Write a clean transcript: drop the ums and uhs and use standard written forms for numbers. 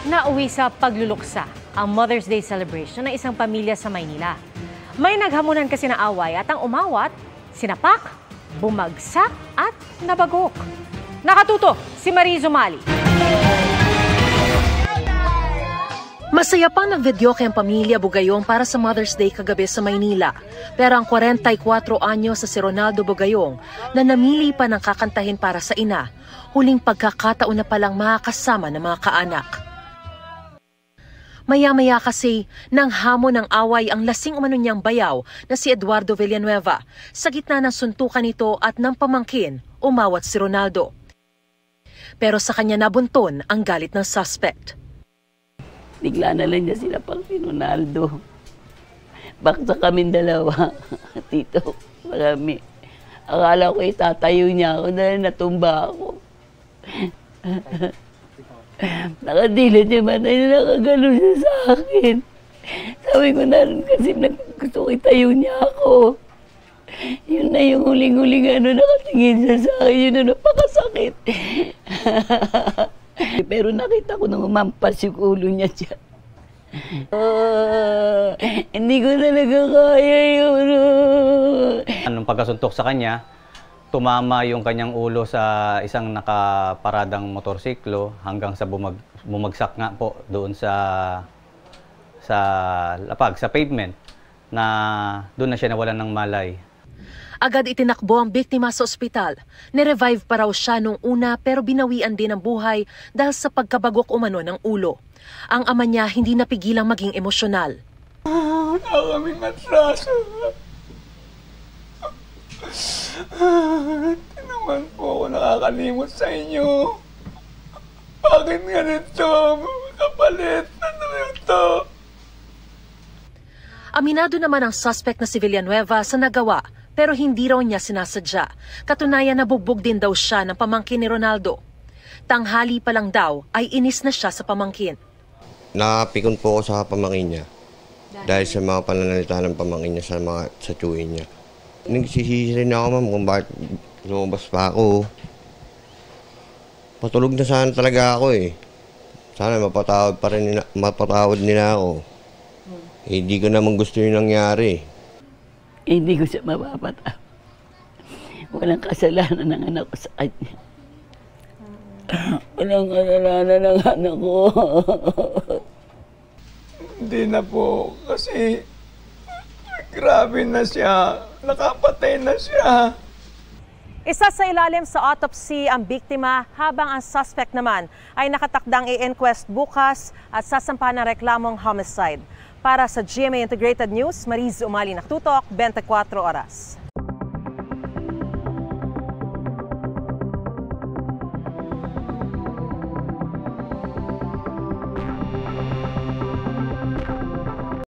Nauwi sa pagluluksa ang Mother's Day celebration ng isang pamilya sa Maynila. May naghamunan kasi na away at ang umawat, sinapak, bumagsak at nabagok. Nakatuto si Mariz Umali. Masaya pa nag-videoke ang pamilya Bugayong para sa Mother's Day kagabi sa Maynila. Pero ang 44 anyo sa si Ronaldo Bugayong na namili pa ng kakantahin para sa ina, huling pagkakataon na palang makakasama ng mga kaanak. Maya-maya kasi nang hamon ng away ang lasing umano niyang bayaw na si Eduardo Villanueva. Sa gitna ng suntukan nito at ng pamangkin, umawat si Ronaldo. Pero sa kanya nabunton ang galit ng suspect. Bigla na lang niya sila pang si Ronaldo. Baksa kaming dalawa, tito, marami. Akala ko itatayo niya ako dahil natumba ako. Nakadilat niya man ay nakagano siya sa akin. Sabi ko na rin kasi gusto ko itayo niya ako. Yun na yung huling-huling nakatingin siya sa akin. Yun na napakasakit. Pero nakita ko nang umampas yung ulo niya dyan. Hindi ko talaga kaya yun. Anong pagkasuntok sa kanya, tumama yung kanyang ulo sa isang nakaparadang motorsiklo hanggang sa bumagsak nga po doon sa lapag, sa pavement, na doon na siya nawalan ng malay. Agad itinakbo ang biktima sa ospital. Nirevive pa raw siya nung una pero binawian din ang buhay dahil sa pagkabagok umano ng ulo. Ang ama niya hindi napigilang maging emosyonal. Wala kaming atraso. Hindi naman po ako nakakalimot sa inyo. Bakit ganito? Kapalit. Ano ito? Aminado naman ang suspect na si Villanueva sa nagawa pero hindi raw niya sinasadya. Katunayan nabugbog din daw siya ng pamangkin ni Ronaldo. Tanghali pa lang daw ay inis na siya sa pamangkin. Napikon po ako sa pamangkin niya dahil sa mga pananalita ng pamangkin niya sa tiyuhin niya. Nagsisisi rin ako, ma'am, kung bakit lumabas pa ako. Patulog na sana talaga ako eh. Sana mapatawad nila ako. Hindi ko naman gusto yung nangyari. Hindi ko siya mapapatawad. Walang kasalanan ng anak ko sa kanya. Walang kasalanan ng anak ko. Hindi na po, kasi grabe na siya. Nakapatay na siya. Isa sa ilalim sa autopsy ang biktima habang ang suspect naman ay nakatakdang i-inquest bukas at sasampa ng reklamong homicide. Para sa GMA Integrated News, Mariz Umali, nakatutok, 24 oras.